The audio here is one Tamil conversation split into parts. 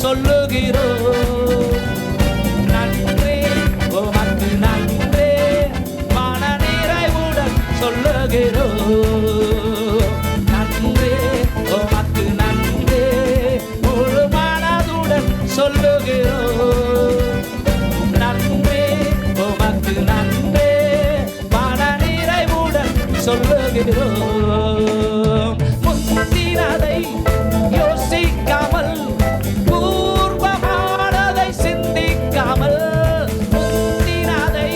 சொல்லுகிறோம். நன்றி உமக்கு நன்றி, மன நிறைவுடன் சொல்லுகிறோம். நன்றி உமக்கு நன்றி, முழு மனதுடன் சொல்லுகிறோம். நன்றி உமக்கு நன்றி, மன நிறைவுடன் சொல்லுகிறோம். முந்தினதை யோசிக்காமல், பூர்வமானதை சிந்திக்காமல், முந்தினதை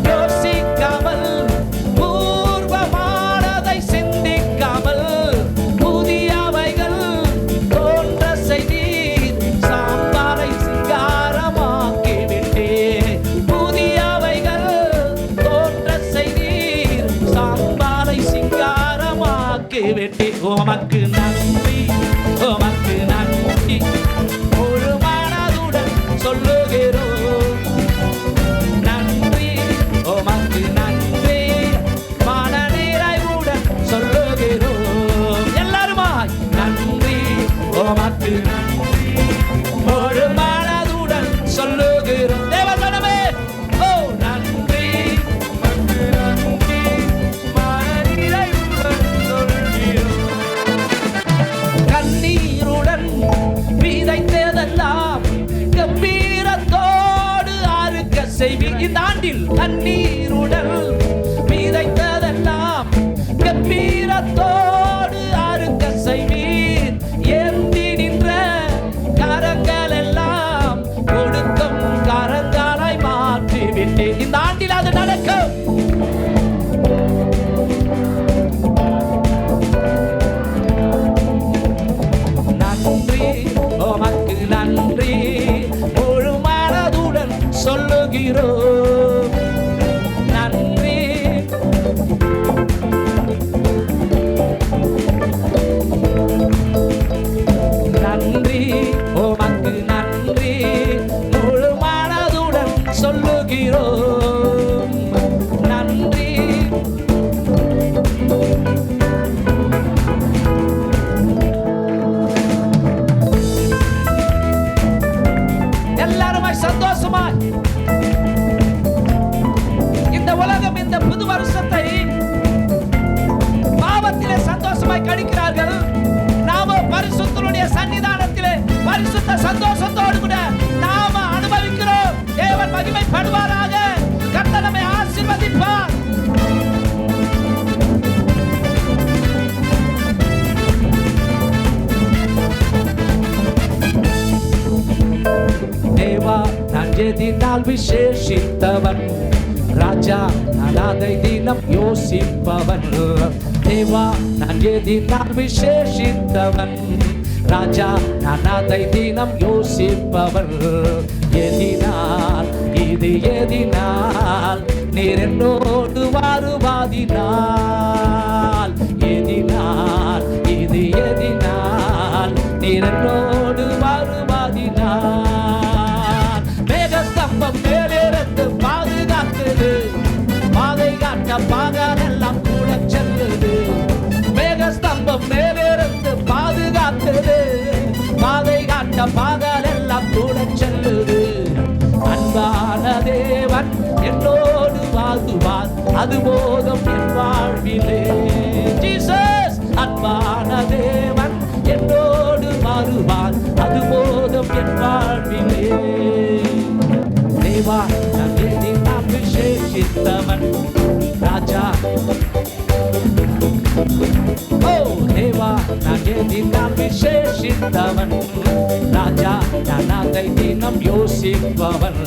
யோசிக்காமல், பூர்வமானதை சிந்திக்காமல், புதியவைகள் தோன்ற செய்தீர், சாம்பாரை சிங்காரமாக்கிவிட்டீர். புதியவைகள் தோன்ற செய்தீர், சாம்பாரை சிங்காரமாக்கிவிட்டீர். உமக்கு நன்றி உமக்கு நன்றி, முழு மனதுடன் சொல்லுகிறோம். நன்றி உமக்கு நன்றி, மன நிறைவுடன் சொல்லுகிறோம். எல்லாருமாய் நன்றி உமக்கு நன்றி, முழு மனதுடன் சொல்லுகிறோம். தேவஜனமே ஓ நன்றி உமக்கு நன்றி, மன நிறைவுடன் சொல்கிறோம். கண்ணீருடன் விதைத்ததெல்லாம் கம்பீரத்தோடு அறுக்க செய்வீர். இந்த ஆண்டில் கண்ணீருடன் விதைத்ததெல்லாம் கம்பீரத்தோடு அறுக்க செய்வீர். ஏந்தி நின்ற கரங்கள் எல்லாம் கொடுக்கும் கரங்களாய் மாற்றிவிட்டேன். இந்த ஆண்டில் அது நடக்கும். நன்றி உமக்கு நன்றி, முழு மனதுடன் சொல்லுகிறோம். நன்றி நன்றி உமக்கு நன்றி, முழு மனதுடன் சொல்லுகிறோம். நன்றி எல்லாருமாய் சந்தோஷமாய் இந்த உலகம் இந்த புது வருஷத்தை பாவத்திலே சந்தோஷமாய் கழிக்கிறார்கள். நாம பரிசுத்தருடைய சன்னிதானத்திலே பரிசுத்த சந்தோஷத்தோடு கூட நாம அனுபவிக்கிறோம். தேவன் மகிமைப்படுவாராக. கர்த்தர் நம்மை ஆசீர்வதிப்பார். தேவா நான் எதினால் விசேஷித்தவன், ராஜா நான் அதை தினம் யோசிப்பவன். தேவா நான் எதினால் விசேஷித்தவன், ராஜா நான் அதை தினம் யோசிப்பவன். எதினால் இது எதினால் நீர் என்னோடு வருவாதினால், எதினால் இது எதினால் நீர் என்னோடு வருவாதினால். மேகஸ்தம்பம் மேலிருந்து பாதுகாக்குது, பாதை காட்ட பாகாலெல்லாம் கூட செல்லுது. மேகஸ்தம்பம் மேலிருந்து பாதுகாக்குது, பாதை காட்ட பாகாலெல்லாம் கூட செல்லுது. அன்பான தேவன் என்னோடு வாழ்வார், அது போதும் என் வாழ்விலே. ஜீசஸ் அன்பான தேவன் என்னோடு வருவார், அது போதும் என் வாழ்விலே. தேவா நான் எதினால் விசேஷித்தவன், ராஜா ஓ தேவா நான் எதினால் விசேஷித்தவன், ராஜா நான் அதை தினம் யோசிப்பவன்.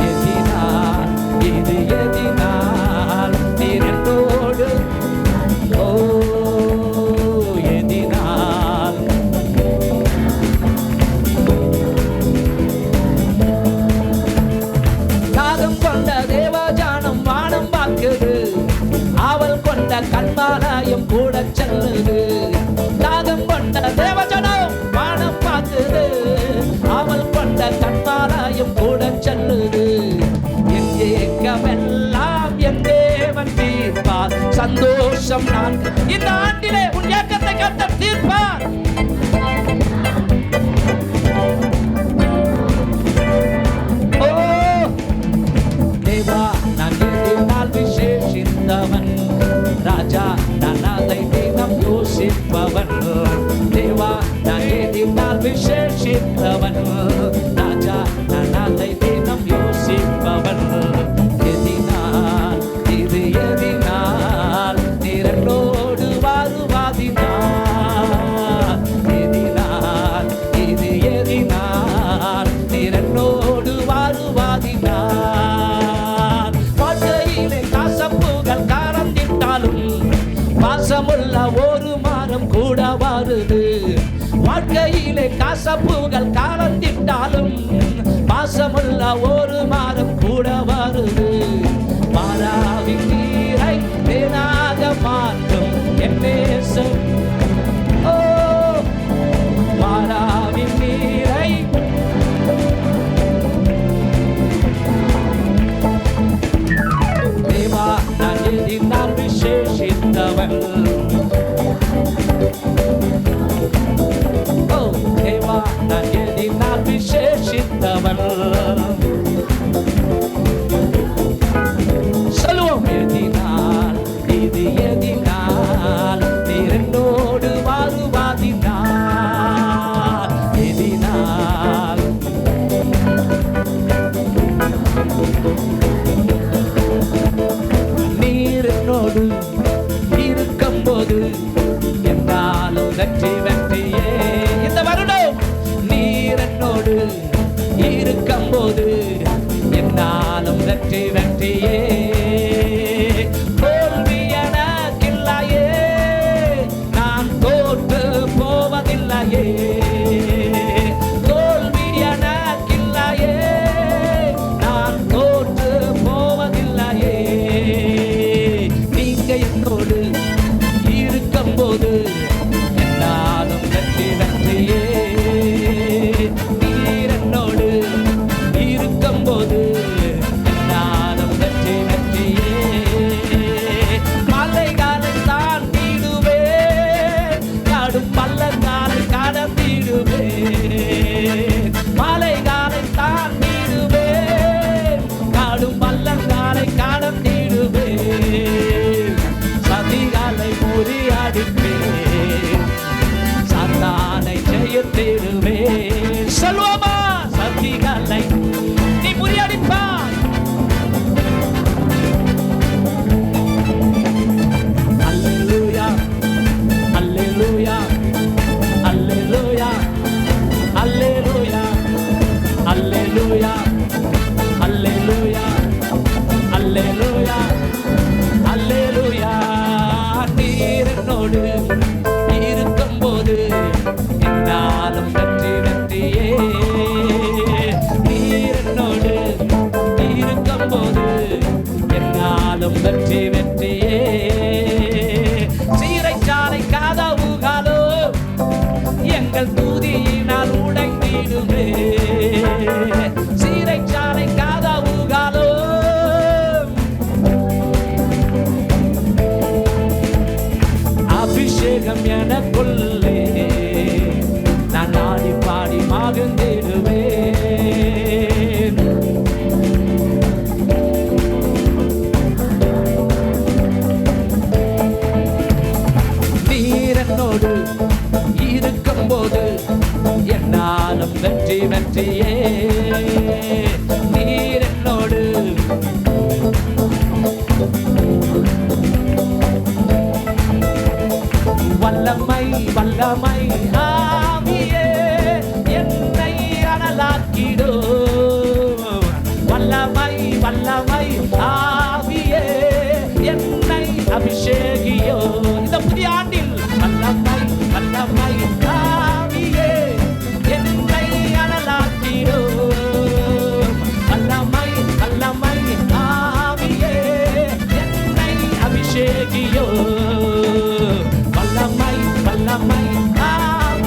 எதினால் இது எதினால் நீர் என்னோடு, ஓ எதினால் தாகம் கொண்ட தேவஜானம் வானம் பார்க்குது, ஆவல் கொண்ட கண்மாலயம் கூட செல்லுது. தாகம் கொண்ட தேவஜனம் வானம் பார்க்குது, ஆவல் கொண்ட கண்மாலயம் கூட செல்லுது. என் ஏக்கமெல்லாம் என் தேவன் தீர்ப்பார், சந்தோஷம் நான் இந்த ஆண்டிலே உன் ஏக்கத்தை கர்த்தர் தீர்ப்பார். விசேஷித்தவன் ராஜா நான் அதை தினம் யோசிப்பவன் எதினால் இது எதினால் நிரலோடு வருவாதினால் எதினால் இது எதினால் நிரலோடு வருவாதினால் வாழ்க்கையிலே கசப்புகள் கலந்திட்டாலும் பாசமுள்ள ஒரு மானம் கூட வருது வாழ்க்கையிலே கசப்புகள் கலந்திட்டாலும் பாசமுள்ள ஒரு மானம் கூட வருது மாறாவின் நீரை தேனாக மாற்றும் என் நேசம் ஓ மாறாவின் நீரை தேவா நான் எதினால் விசேஷித்தவன் தேவா நான் எதினால் விசேஷித்தவன் சொல்லுவோம் எதினால் இது எதினால் நீரனோடு வருவாதினால் எதினால் நீரனோடு இருக்கும்போது என்னாலும் வெற்றி வெற்றியே இந்த வருடம் நீரனோடு இருக்கும்போது என்னாலும் வெற்றி வெற்றியே தோல்வி எனக்கில்லையே நான் தோற்று போவதில்லையே தோல்வி எனக்கில்லையே நான் தோற்று போவதில்லையே நீங்க என்னோடு இருக்கும்போது என்னாலும் வெற்றி வெற்றியே நீர் என்னோடு இருக்கும்போது என்னாலும் வெற்றி வெற்றியே மலைகளை தாண்டிடுவேன் கடும் பள்ளத்தாரை கடந்திடுவேன் மலைகளை தாண்டிடுவேன் கடும் பள்ளத்தாரை கடந்திடுவேன் சதிகளை முறியடிப்பேன் சாத்தானை ஜெயித்திடுவேன் சொல்லுவோமா சதிகளை நீ முறியடிப்பாய் அல்லேலூயா அல்லேலூயா அல்லேலூயா அல்லேலூயா அல்லேலூயா அல்லேலூயா அல்லேலூயா அல்லேலூயா நீர் என்னோடு இருக்கும்போது என்னாலும் வெற்றி வெற்றியே நீர் என்னோடு இருக்கும்போது என்னாலும் வெற்றி வெற்றியே சீரைச்சாலை கதவுகளோ எங்கள் துதியினால் உடைந்திடுமே சீரைச்சாலை கதவுகளோ அபிஷேகம் எனக்குள்ளே நான் ஆடி பாடி மகிழ்ந்திடுவேன் நீர் என்னோடு இருக்கும்போது என்னாலும் வெற்றி வெற்றியே நீர் என்னோடு வல்லமை வல்லமை ஆவியே என்னை அனலாக்கிடோ வல்லமை வல்லமை ஆவியே என்னை அபிஷேகியோ இந்த புதிய ஆண்டில் வல்லமை வல்லமை ஆவியே என்னை அனலாக்கிடோ வல்லமை வல்லமை ஆவியே என்னை அபிஷேகியோ வல்லமை வல்லமை ஆவியே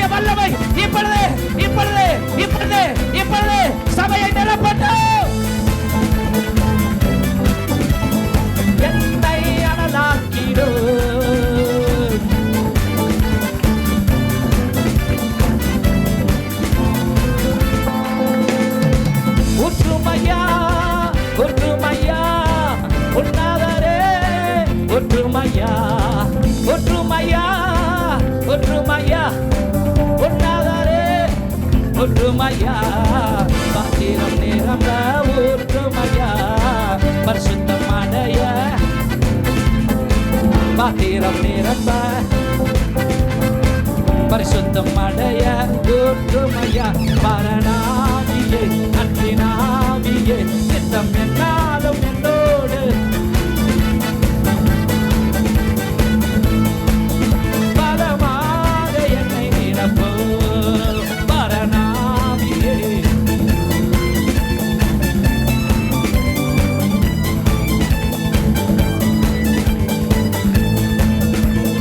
தேவனுடைய வல்லமை இப்பொழுது இப்பொழுது இப்பொழுது இப்பொழுது சபையை நிரப்பட்டும். என்னை அனலாக்கிடும். ஒற்றுமையா ஒற்றுமையா உன்னாதரே ஒற்றுமையா ஒற்றுமையா ஒற்றுமையா உன்னாதரே ஒற்றுமையா பாத்திரம் நிரம்ப ஒற்றுமையா பரிசுத்தமடைய பாத்திரம் நிரம்ப பரிசுத்தமடைய ஒற்றுமையா பரணாவியே அன்பினாவியே நித்தம் என்னாலும் என்னோடு பலமாக என்னை நிரப்போ பரணாவியே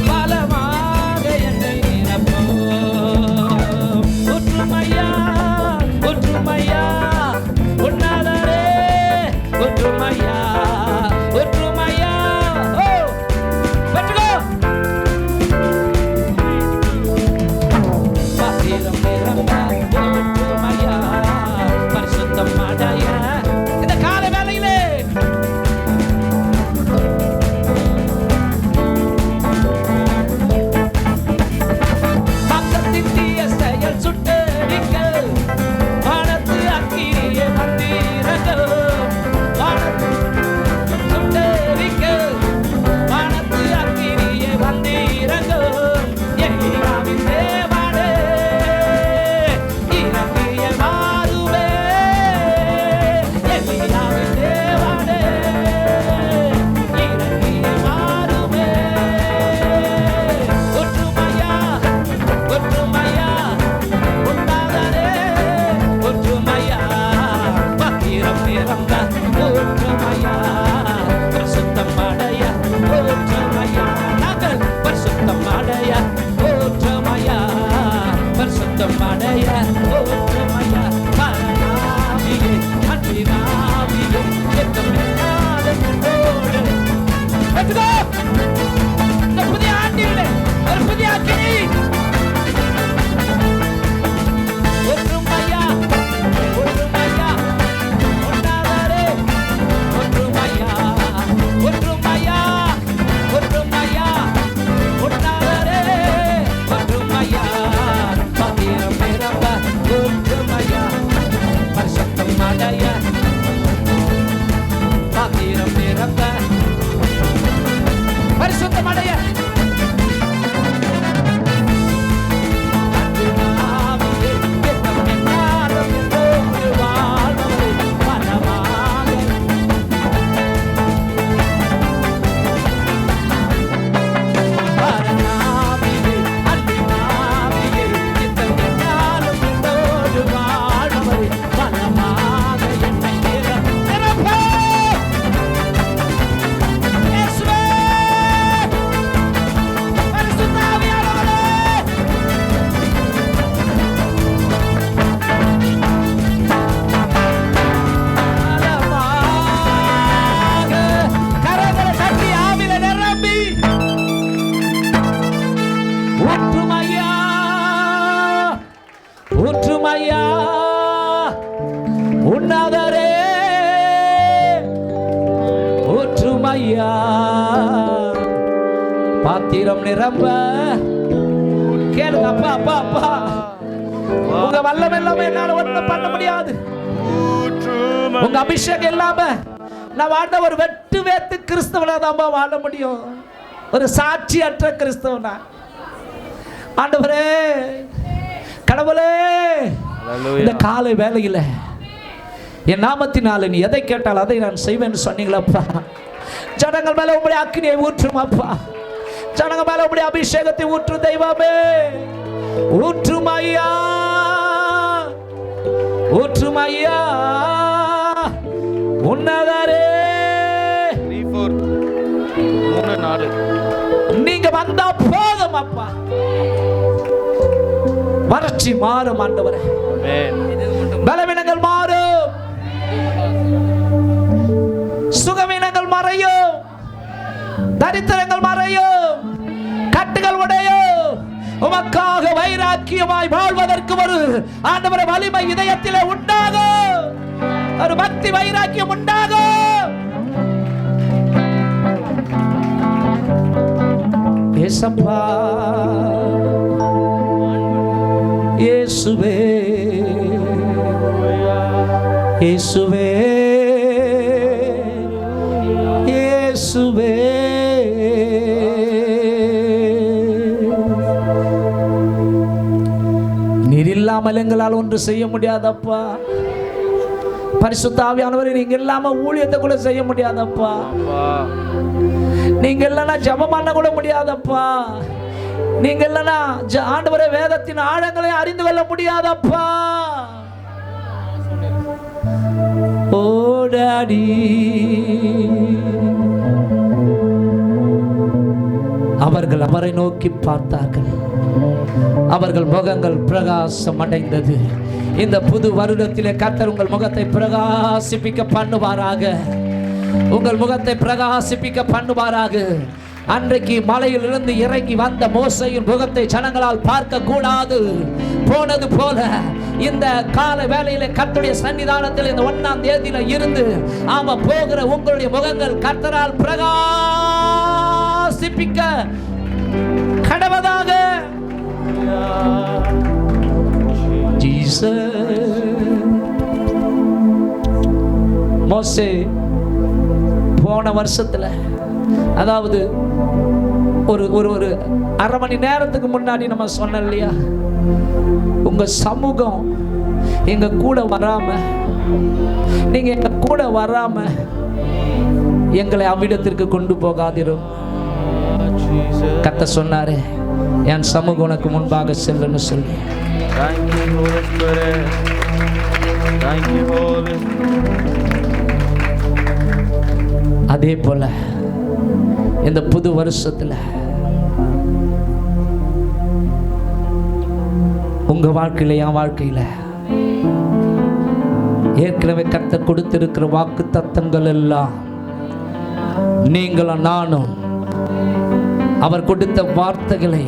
பலமாக என்னை நிரப்போ ஒற்றுமையா ஒற்றுமையா உன்னாதரே ஒற்றுமையா ஒற்றுமையா பெற்றுக்கோ பாத்திரம் நிரம்ப ஒற்றுமையா பரிசுத்தம் அடைய இந்த கால வேளையிலே பக்கத்தின் தீய செயல் சுட்டெரிக்க வானத்து அக்கினியே வந்தீரங்க வானத்து சுட்டெரிக்க வானத்து அக்கினியே வந்தீரங்க எலியாவின் தேவனே இறங்கிய மாறுவே எலியாவின் தேவனே இறங்கிய மாறுவே ஒற்றுமையா ஒற்றுமையா உண்டாதரே ஒற்றுமையா பத்திரம் நிரம்ப ஒற்றுமையா பரிசுத்தம் அடைய ஒற்றுமையா நாங்கள் பரிசுத்தம் அடைய ஒற்றுமையா பரிசுத்தம் அடைய ஒற்றுமையா பரணாவியே அன்பினாவியே எத்தம் என்னாலும் என்னோடு பெற்றுக்கோ. இந்த புதிய ஆண்டிலே ஒரு புதிய அக்கினி ஒற்றுமையா ஒற்றுமையா உண்டாதரே ஒற்றுமையா ஒற்றுமையா ஒற்றுமையா உண்டாதரே ஒற்றுமையா பத்திரம் நிரம்ப ஒற்றுமையா பரிசுத்தம் அடைய பத்திரம் நிரம்ப பரிசுத்தம் அடைய அன்பினாவியே எத்தம் என்னாலும் என்னோடு வாழ்பவரே பலமாக பரணாவியே அன்பினாவியே எத்தம் என்னாலும் என்னோடு வாழ்பவரே பலமாக என்னை நிரப்ப இயேசுவே பரிசுத்த ஆவியானவரே பலமாக கரங்களை தட்டி ஆவியில நிரம்பி ஒற்றுமையா ஒற்றுமையா உன்னாதரே ஒற்றுமையா பாத்திரம் நிரம்ப கேளுங்க. அப்பா அப்பா அப்பா உங்க வல்லம் இல்லாம என்னால ஒண்ணும் பண்ண முடியாது. உங்க அபிஷேகம் இல்லாம நான் வாழ்ந்த ஒரு வெட்டு வேத்து கிறிஸ்தவனா தான் வாழ முடியும். ஒரு சாட்சியற்ற கிறிஸ்தவனா. ஆண்டவரே கடவுளே இந்த காலை வேளையில என் நாமத்தினால நீ எதை கேட்டால் அதை நான் செய்வேன்னு சொன்னீங்களப்பா. ஜனங்கள் மேல உங்களுடைய அக்கினியை ஊற்றும் அப்பா. ஜனங்கள் மேல உங்களுடைய அபிஷேகத்தை ஊற்று தெய்வமே. ஊற்றுமையா ஊற்றுமையா உன்னதரே. நீங்க வந்தா போதும் அப்பா. வறட்சி மாறும் ஆண்டவரே. பலவீனங்கள் மாறும், சுகவீனங்கள் மறையும், தரித்திரங்கள் மறையும், கட்டுகள் உடையும். உமக்காக வைராக்கியமாய் வாழ்வதற்கு ஒரு ஆண்டவரே வலிமை இதயத்திலே உண்டாகும், ஒரு பக்தி வைராக்கியம் உண்டாகும். ஏசப்பா இயேசுவே இயேசுவே இயேசுவே நீர் இல்லாமல் எங்களால் ஒன்று செய்ய முடியாதப்பா. பரிசுத்த ஆவியானவரே, நீங்க இல்லாம ஊழியத்தை கூட செய்ய முடியாதப்பா. நீங்க இல்லைன்னா ஜெபம் பண்ண கூட முடியாதப்பா. நீங்க இல்லைன்னா ஆண்டவரே வேதத்தின் ஆழங்களை அறிந்து கொள்ள முடியாதப்பா. ஓடாடி அவர்கள் அவரை நோக்கி பார்த்தார்கள், அவர்கள் முகங்கள் பிரகாசம் அடைந்தது. இந்த புது வருடத்திலே கர்த்தர் உங்கள் முகத்தை பிரகாசிப்பிக்க பண்ணுவாராக, உங்கள் முகத்தை பிரகாசிப்பிக்க பண்ணுவாராக. அன்றைக்கு மலையில் இருந்து இறங்கி வந்த மோசையின் முகத்தை ஜனங்களால் பார்க்க கூடாது போனது போல இந்த கால வேளையில கர்த்தருடைய சன்னிதானத்தில் இந்த 1ஆம் தேதியில இருந்து ஆமா போகிற உங்களுடைய முகங்கள் கர்த்தரால் பிரகாசிப்பிக்க கடவதாக. மோசே போன வருஷத்துல, அதாவது ஒரு ஒரு அரை மணி நேரத்துக்கு முன்னாடி நம்ம சொன்னோம் இல்லையா, உங்க சமூகம் எங்க கூட வராம, நீங்க எங்க கூட வராம எங்களை அவ்விடத்திற்கு கொண்டு போகாதிரும். கர்த்தர் சொன்னாரு, என் சமூகம் உனக்கு முன்பாக செல்லுன்னு சொல்லி. அதே போல இந்த புது வருஷத்துல உங்க வாழ்க்கையில என் வாழ்க்கையில ஏற்கனவே கர்த்தர் கொடுத்திருக்கிற வாக்கு தத்தங்கள் எல்லாம் நீங்களும் நானும் அவர் கொடுத்த வார்த்தைகளை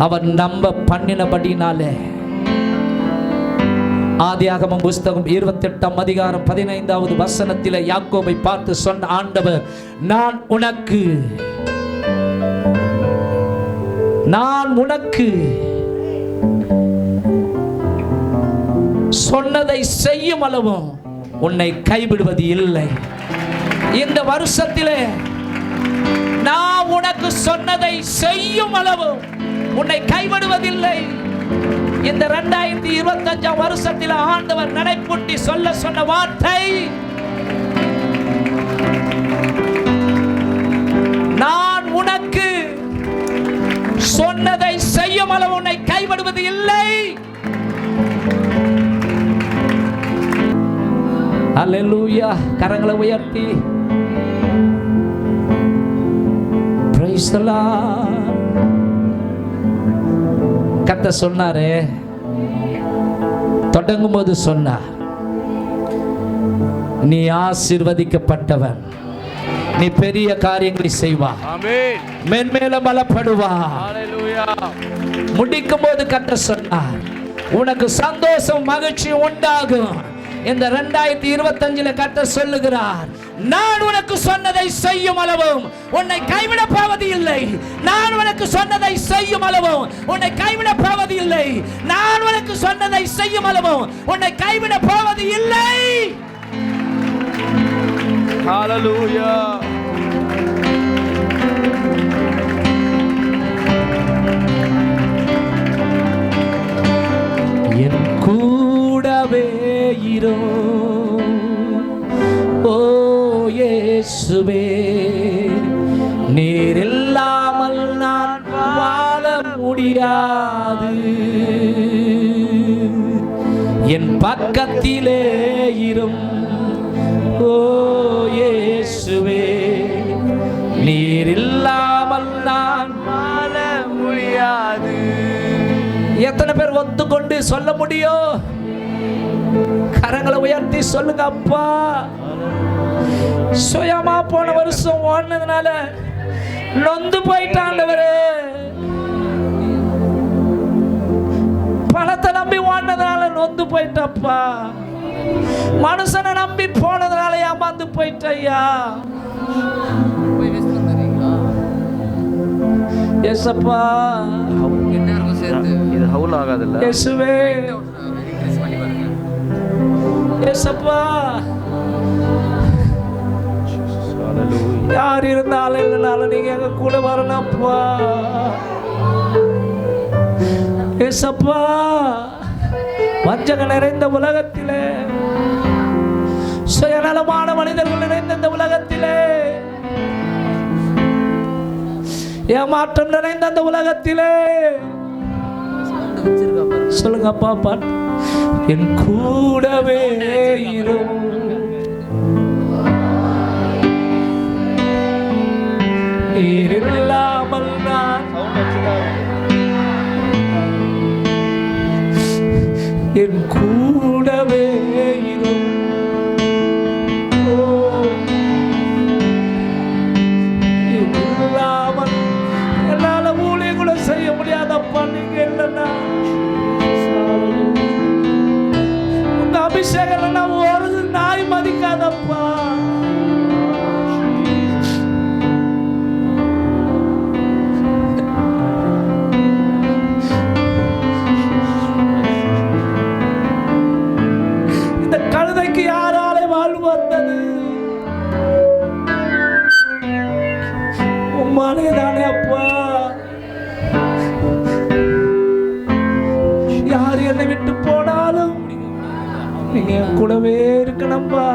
அவர் நம்ப பண்ணினபடினாலே, ஆதியாகமம் புஸ்தகம் 28ஆம் அதிகாரம் 15வது வசனத்திலே யாக்கோபை பார்த்து சொன்ன ஆண்டவர், நான் உனக்கு சொன்னதை செய்யும் அளவும் உன்னை கைவிடுவது இல்லை. இந்த வருஷத்திலே நான் உனக்கு சொன்னதை செய்யும் அளவு உன்னை கைவிடுவதில்லை. இந்த 2025 வருஷத்தில் ஆண்டவர் நடைபூட்டி சொல்ல சொன்ன வார்த்தை, நான் உனக்கு சொன்னதை செய்யும் அளவு உன்னை கைவிடுவது இல்லை. அல்லேலூயா. கரங்களை உயர்த்தி பிரைஸ் தி லார்ட். கர்த்தர் சொன்னாரே, தொடங்கும் போது சொன்னார், நீ ஆசீர்வதிக்கப்பட்டவன், நீ பெரிய காரியங்களை செய்வா, மென்மேலும் பலப்படுவா. முடிக்கும் போது கர்த்தர் சொன்னார், உனக்கு சந்தோஷம் மகிழ்ச்சி உண்டாகும். இந்த 2025 கர்த்தர் சொல்லுகிறார், நான் உனக்கு சொன்னதை செய்யும் அளவும் உன்னை கைவிட போவது இல்லை. நான் உனக்கு சொன்னதை செய்யும் அளவும் உன்னை கைவிட போவது இல்லை. நான் உனக்கு சொன்னதை செய்யும் அளவும் உன்னை கைவிட போவது இல்லை. ஹalleluya. என் கூடவே இரு ஓ இயேசுவே, நீர் இல்லாமல் நான் வாழ முடியாது. என் பக்கத்திலே இரும் ஓ இயேசுவே, நீர் இல்லாமல் நான் வாழ முடியாது. எத்தனை பேர் ஒத்துக்கொண்டு சொல்ல முடியும்? கரங்களை உயர்த்தி சொல்லுங்க. அப்பா, சுயமா போன வருஷம் ஓடுனதுனால நொந்து போயிட்டாண்டவரு. பணத்தை நம்பி ஓடுனதுனால நொந்து போயிட்டப்பா. மனுஷனை நம்பி போனதுனால ஏமாந்து போயிட்டய்யா. ஏசப்பா, இது ஹவுல் ஆகாதுல்ல. இயேசுவே, ஏசப்பா, யார் இருந்தாலும் இல்லைனாலும் நீங்க எங்க கூட வரணும்ப்பா. ஏசப்பா, வஞ்சக நிறைந்த உலகத்திலே, சுயநலமான மனிதர்கள் நிறைந்த இந்த உலகத்திலே, ஏமாற்றம் நிறைந்த அந்த உலகத்திலே சொல்லுங்கப்பா, பாட்டு என் கூடவே இரு. இல்லாமல் நான் என் கூடவே இரு. இல்லாமல் என்னால ஊழியம் கூட செய்ய முடியாதப்பா. நீங்க இல்லைன்னா உங்க அபிஷேகம் ஒரு நாய் மதிக்காதப்பா. கழுதைக்கு யாராலே வாழ்வு வந்தது? உம்மாலே தானே அப்பா. யார் என்னை விட்டு போனாலும் நீங்க என் கூடவே இருக்கணும்பா.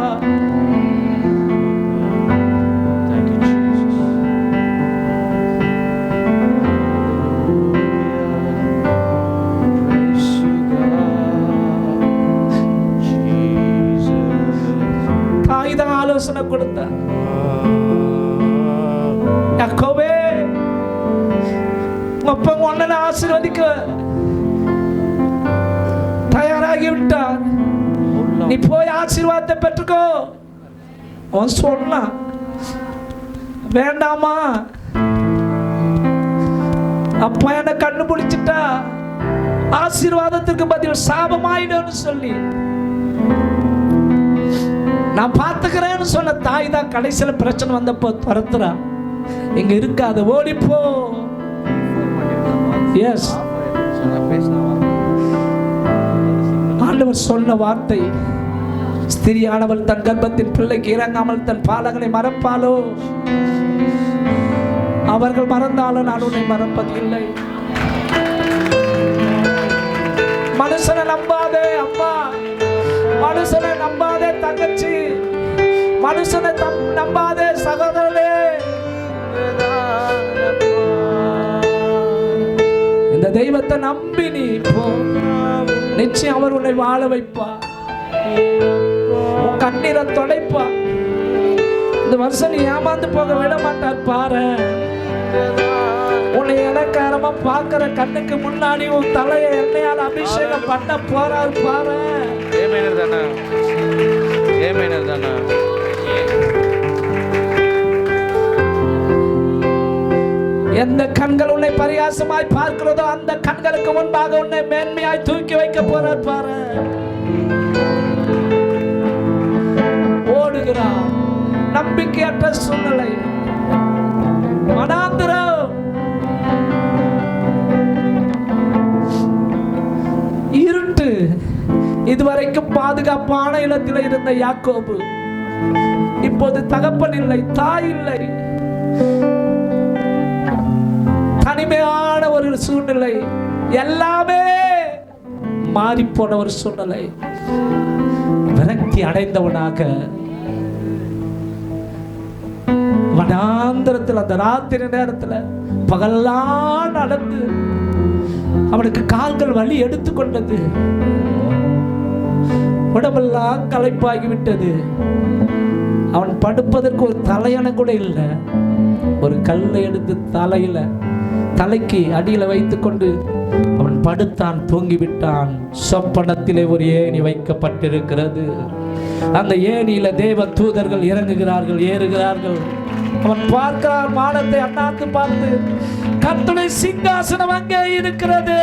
ஆலோசனை கொடுத்த யாக்கோபே, அப்பா உன்னை ஆசீர்வதிக்க தயாராகி விட்டார். நீ போய் ஆசீர்வாதத்தை பெற்றுக்கோ. அவன் சொன்னான், வேண்டாமா அப்பா என்ன கண்டுபிடிச்சிட்டா ஆசீர்வாதத்திற்கு பதில் சாபமாயிடும்னு சொல்லி நான் பார்த்துக்கிறேன்னு சொன்ன தாய் தான் கடைசியில் பிரச்சனை வந்தப்போ துரத்துறா. இங்க இருக்காது, ஓடிப்போ. எஸ், ஆண்டவர் சொன்ன வார்த்தை, ஸ்திரியானவள் தன் கர்ப்பத்தின் பிள்ளைக்கு இறங்காமல் தன் பாலகனை மறப்பாலோ? அவர்கள் மறந்தாலும் நான் உன்னை மறப்பதில்லை. மனுஷனை நம்பாதே அம்மா, மனுஷனை நம்பாதே தங்கச்சி, மனுஷனை நம்பாதே சகோதரனே. இந்த தெய்வத்தை நம்பி நீ போ, நிச்சயம் அவர் உன்னை வாழ வைப்பா, உன் கண்ணீரை தொடைப்பா. இந்த வருஷம் நீ ஏமாந்து போக விட மாட்டார் பாரு. உன்னை இலக்காரமா பார்க்கிற கண்ணுக்கு முன்னாடி உன் தலையை எண்ணெயால் அபிஷேகம் பண்ண போறாரு பாரு. எந்த கண்கள் உன்னை பரியாசமாய் பார்க்கிறதோ அந்த கண்களுக்கு முன்பாக உன்னை மேன்மையாய் தூக்கி வைக்க போறார் பாரு. ஓடுகிறான் நம்பிக்கையற்ற சூழ்நிலை, மனாந்திரம், இருட்டு. இதுவரைக்கும் பாதுகாப்பான இடத்தில் இருந்த யாக்கோபு இப்போது தகப்பன் இல்லை, தாய் இல்லை, தனிமையான ஒரு சூழ்நிலை, எல்லாமே மாறி போன ஒரு சூழ்நிலை. விரக்தி அடைந்தவனாக வனாந்திரத்தில் அந்த ராத்திரி நேரத்தில் பகல்லாம் நடந்து அவனுக்கு கால்கள் வலி எடுத்துக்கொண்டது, உடம்பெல்லாம் களைப்பாகி விட்டது. அவன் படுப்பதற்கு ஒரு தலையணை கூட இல்லை. ஒரு கல்லை எடுத்து தலைக்கு அடியில வைத்துக்கொண்டு அவன் படுத்தான், தூங்கிவிட்டான். சொப்பனத்திலே ஒரு ஏணி வைக்கப்பட்டிருக்கிறது. அந்த ஏணியில தேவ தூதர்கள் இறங்குகிறார்கள், ஏறுகிறார்கள். அவன் பார்க்கிறான், வானத்தை அண்ணாந்து பார்த்து, கர்த்தருடைய சிங்காசனம் அங்கே இருக்கிறது.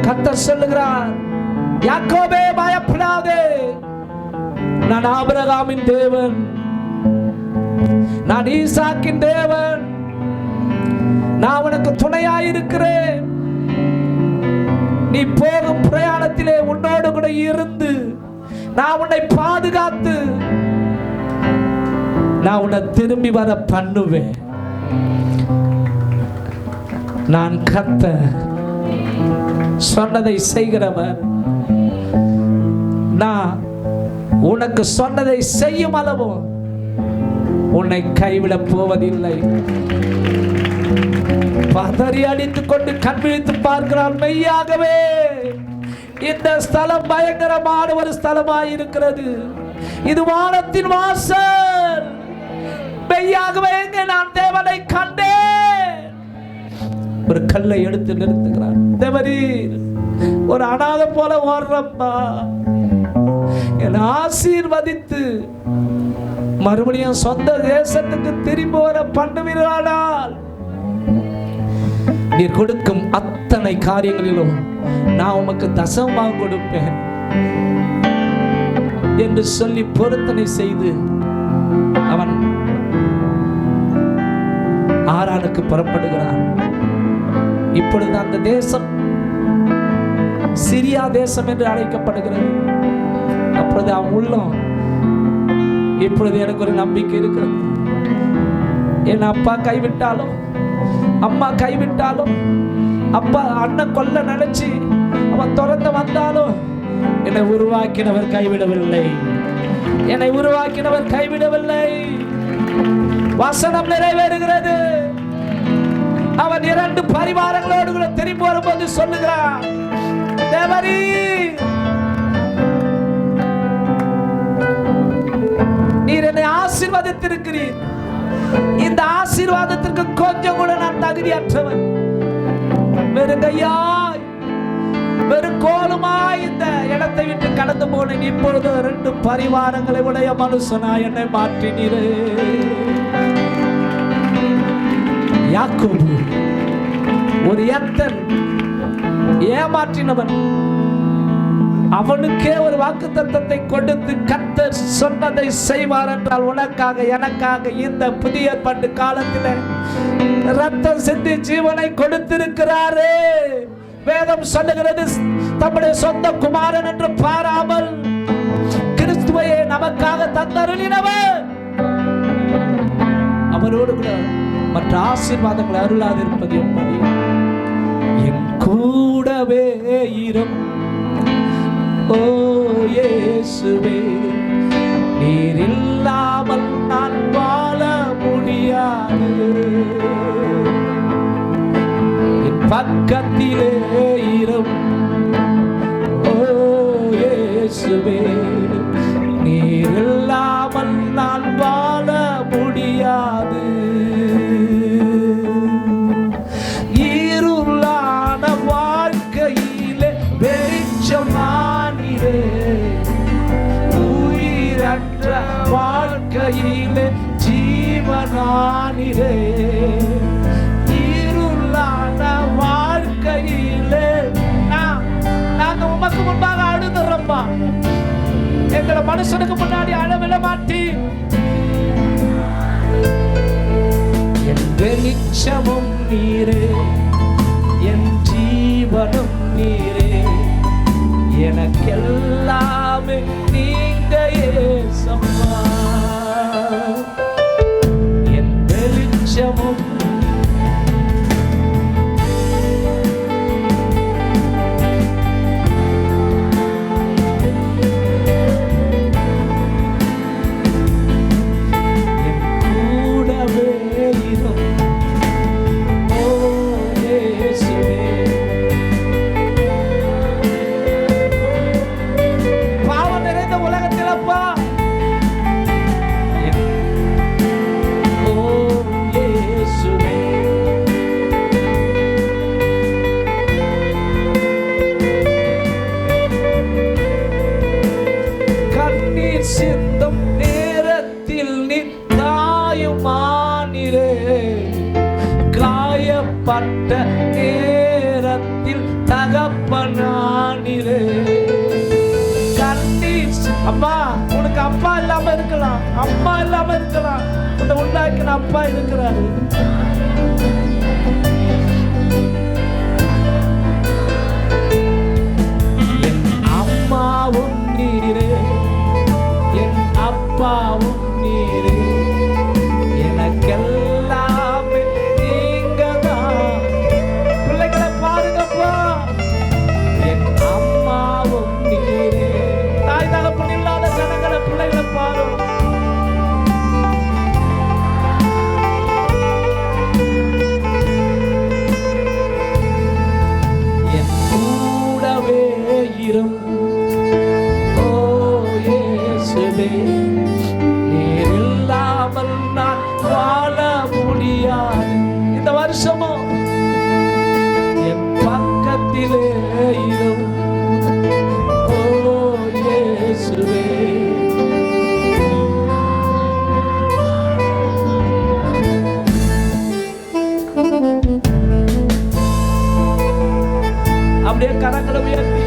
கர்த்தர் சொல்லுகிறார், யாக்கோபே பயப்படாதே, நான் ஆபிரகாமின் தேவன், நான் ஈசாக்கின் தேவன், நான் உனக்கு துணையாயிருக்கிறேன். நீ போகும் பிரயாணத்திலே உன்னோடு கூட இருந்து நான் உன்னை பாதுகாத்து நான் உன்னை திரும்பி வர பண்ணுவேன். நான் கர்த்தர், சொன்னதை செய்கிறவர். நான் உனக்கு சொன்னதை செய்யும் அளவோ உன்னை கைவிட போவதில்லை. பதறி அடித்துக் கொண்டு கண் விழித்து பார்க்கிறான். மெய்யாகவே இந்த ஸ்தலம் பயங்கரமான ஒரு ஸ்தலமாய் இருக்கிறது. இது வானத்தின் வாசல். மெய்யாகவே நான் தேவனை கண்டேன். ஒரு கல்லை எடுத்து நிறுத்துகிறான். தேவரீர், ஒரு அனாதை போல ஓடுறப்பா, என்னை ஆசீர்வதித்து மறுபடியும் சொந்த தேசத்துக்கு திரும்பி வர பண்ணுவீர்களானால் நீர் கொடுக்கும் அத்தனை காரியங்களிலும் நான் உமக்கு தசமாக கொடுப்பேன் என்று சொல்லி பொருத்தனை செய்து அவன் ஆரானுக்கு புறப்படுகிறான். இப்பொழுது அந்த தேசம் சிரியா தேசம் என்று அழைக்கப்படுகிறது. அப்பொழுது அவன் உள்ளம், இப்பொழுது எனக்கு ஒரு நம்பிக்கை இருக்கிறது. என் அப்பா கைவிட்டாலும், அம்மா கைவிட்டாலும், அப்பா அண்ணன் கொல்ல நினைச்சு அவன் துரந்து வந்தாலும் என்னை உருவாக்கினவர் கைவிடவில்லை. என்னை உருவாக்கினவர் கைவிடவில்லை. வசனம் நிறைவேறுகிறது. அவன் 2 பரிவாரங்களோடு கூட திரும்பி வரும்போது சொல்லுகிறான், தேவரீ, நீர் என்னை ஆசீர்வதித்திருக்கிறீர். இந்த ஆசீர்வாதத்திற்கு கொஞ்சம் கூட நான் தகுதியற்றவன். வெறும் கையாய் வெறும் கோலுமாய் இந்த இடத்தை விட்டு கடந்து போனேன். இப்பொழுது 2 பரிவாரங்களை உடைய மனுஷனாய் என்னை மாற்றினீரே. யாக்கோபு ஒரு எத்தன் ஏமாற்றினவன். அவனுக்கே ஒரு வாக்குத்தத்தத்தை கொடுத்து கர்த்தர் சொன்னதை செய்வார் என்றால் உனக்காக எனக்காக இந்த புதிய ஏற்பாட்டு காலத்தில் ரத்தம் சிந்தி ஜீவனை கொடுத்திருக்கிறாரே. வேதம் சொல்லுகிறது, தம்முடைய சொந்த குமாரன் என்று பாராமல் கிறிஸ்துவையே நமக்காக தந்தருளினவர். அவரோடு கூட மற்ற ஆசீர்வாதங்களை அருளாதிருப்பது எப்படி? என் கூடவே இரும் ஓ இயேசுவே, நீர் இல்லாமல் நான் வாழ முடியாது. என் பக்கத்திலே இரும் ஓ இயேசுவே, நீர் இல்லாமல் நான் வாழ முடியாது. இருளான வாழ்க்கையிலே வெளிச்சமானிரே, உயிரற்ற வாழ்க்கையிலே ஜீவனானிரே. இருளான வாழ்க்கையிலே நாங்க உமக்கு முன்பாக அழுதுறோம்மா. எங்களை மனுஷனுக்கு முன்னாடி அழவிட மாட்டீர். என் வெளிச்சமும் நீரே, என் ஜீவனும் நீரே, எனக்கெல்லாமே நீங்க ஏசப்பா. என் வெளிச்சமும் பட்ட நேரத்தில் தகப்பனானிலே அம்மா, உனக்கு அப்பா இல்லாம இருக்கலாம், அம்மா இல்லாம இருக்கலாம், உன்னை உண்டாக்கின அப்பா இருக்கிறாரு. என் அம்மாவும் நீரே, என் அப்பாவும் நீரே, எனக்கெல்லாமே நீங்கதான். பிள்ளைகளை பாருங்கப்பா, என் அம்மாவும் நீரே. தாய் தகப்பன் இல்லாத ஜனங்களை பிள்ளைகளை பாரு. என் கூடவே இரும் ஓ இயேசுவே, நீர் இல்லாமல் நான் வாழ முடியாது. இந்த வருஷமும் என் பக்கத்திலே இரும் ஓ இயேசுவே. அப்படியே கரங்களை உயர்த்தி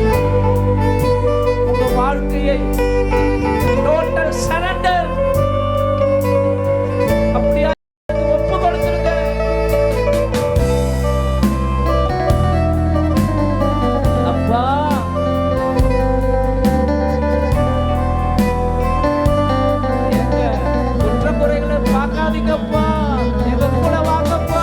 உங்க வாழ்க்கையை டோட்டல் சரண்டர் அப்படியே ஒப்பு கொடுத்துருங்க. அப்பா, எங்க குற்றக்குறைகளை பார்க்காதீங்கப்பா, எங்க கூட வாங்கப்பா.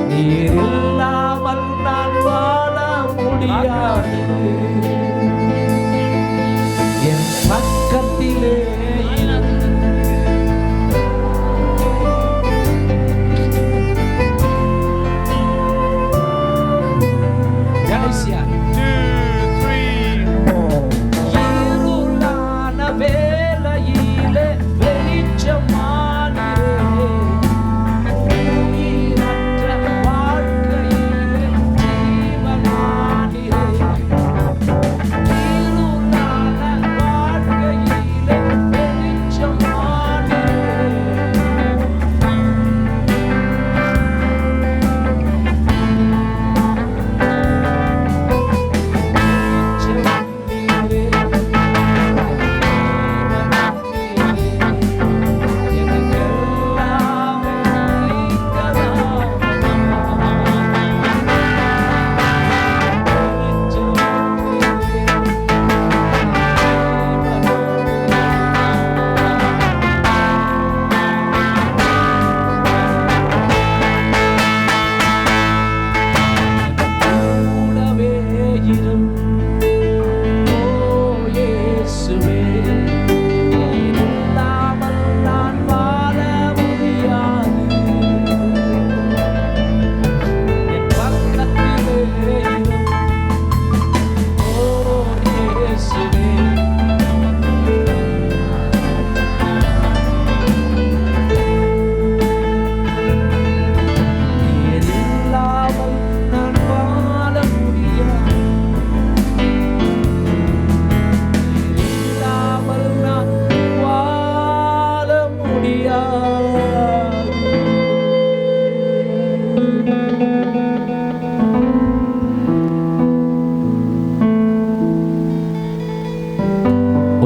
நீர் இல்லாமல் நான் வாழ முடியாது. என் பக்கத்திலே வேலையிலே வெளிச்சமானே வாழ்க்கையிலே ஜீவனானே.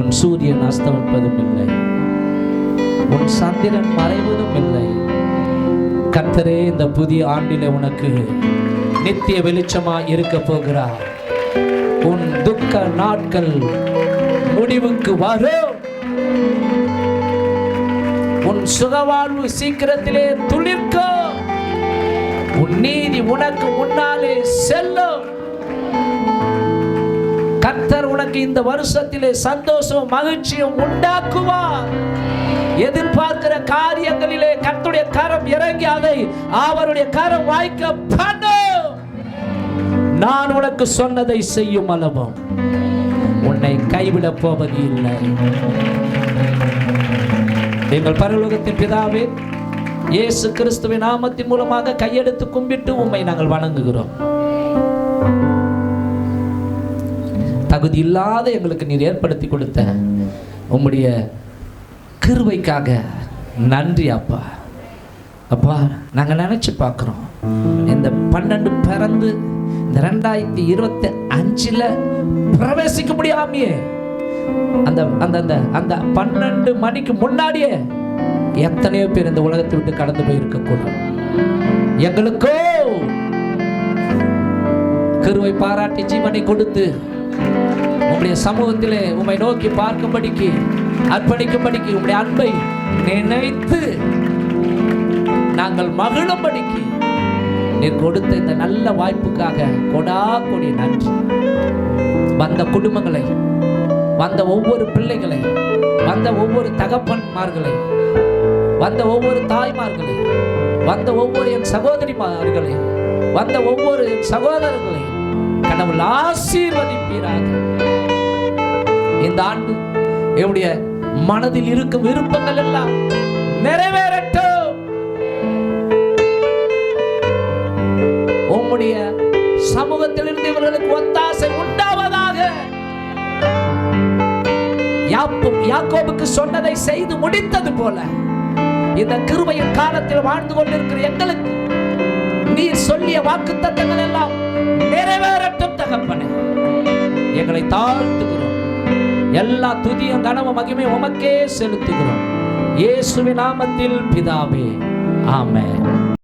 உன் சூரியன் அஸ்தமிப்பதும் இல்லை, உன் சந்திரன் மறைவதும் இல்லை. கர்த்தரே இந்த புதிய ஆண்டிலே உனக்கு நித்திய வெளிச்சமா இருக்க போகிறார். உன் துக்க நாட்கள் முடிவுக்கு வரும். உன் சுகவாழ்வு சீக்கிரத்திலே துளிர்க்கும். உன் நீதி உனக்கு முன்னாலே செல்லும். கர்த்தர் உனக்கு இந்த வருஷத்திலே சந்தோஷம் மகிழ்ச்சியும் உண்டாக்குவார். எதிர்பார்க்கிற காரியங்களிலே கர்த்தருடைய கரம் இறங்கி அதை அவருடைய கரம் வாய்க்க பண்ணும். நான் உனக்கு சொன்னதை செய்யும் அளவும் உன்னை கைவிட போவது இல்லை. எங்கள் பரலோகத்தின் பிதாவே, இயேசு கிறிஸ்துவின் நாமத்தின் மூலமாக கையெடுத்து கும்பிட்டு உம்மை நாங்கள் வணங்குகிறோம். தகுதி இல்லாத எங்களுக்கு நீர் ஏற்படுத்தி கொடுத்த உம்முடைய கிருபைக்காக நன்றி அப்பா. அப்பா, நாங்கள் நினைச்சு பார்க்குறோம், இந்த 12 பிறந்து இந்த 2025 பிரவேசிக்க முடியாமையே அந்த அந்த அந்த 12 மணிக்கு முன்னாடியே எத்தனையோ பேர் இந்த உலகத்தை விட்டு கடந்து போயிருக்க கூடும். எங்களுக்கோ கிருபை பாராட்டி ஜீவனை கொடுத்து உங்களுடைய சமூகத்திலே உம்மை நோக்கி பார்க்கும்படிக்கு அர்ப்பணிக்கும்படிக்கு உங்களுடைய அன்பை நினைத்து நாங்கள் மகிழும்படிக்கு நீர் கொடுத்த இந்த நல்ல வாய்ப்புக்காக கொடா கொடி நன்றி. வந்த குடும்பங்களை, வந்த ஒவ்வொரு பிள்ளைகளை, வந்த ஒவ்வொரு தகப்பன்மார்களை, வந்த ஒவ்வொரு தாய்மார்களை, வந்த ஒவ்வொரு என் சகோதரிமார்களை, வந்த ஒவ்வொரு என் சகோதரர்களை கடவுள் ஆசீர்வதிப்பீராக. இந்த ஆண்டு என்னுடைய மனதில் இருக்கும் விருப்பங்கள் எல்லாம் நிறைவேறட்டும். உம்முடைய சமூகத்திலிருந்து இவர்களுக்கு ஒத்தாசை உண்டாவதாக. யாக்கோபுக்கு சொன்னதை செய்து முடித்தது போல இந்த கிருபையின் காலத்தில் வாழ்ந்து கொண்டிருக்கிற எங்களுக்கு நீர் சொல்லிய வாக்குத்தத்தங்கள் எல்லாம் நிறைவேறட்டும் தகப்பனே. எங்களை தாழ்த்துகிறோம். எல்லா துதியும் கனமும் மகிமை உமக்கே செலுத்துகிறோம். இயேசுவின் நாமத்தில் பிதாவே, ஆமென்.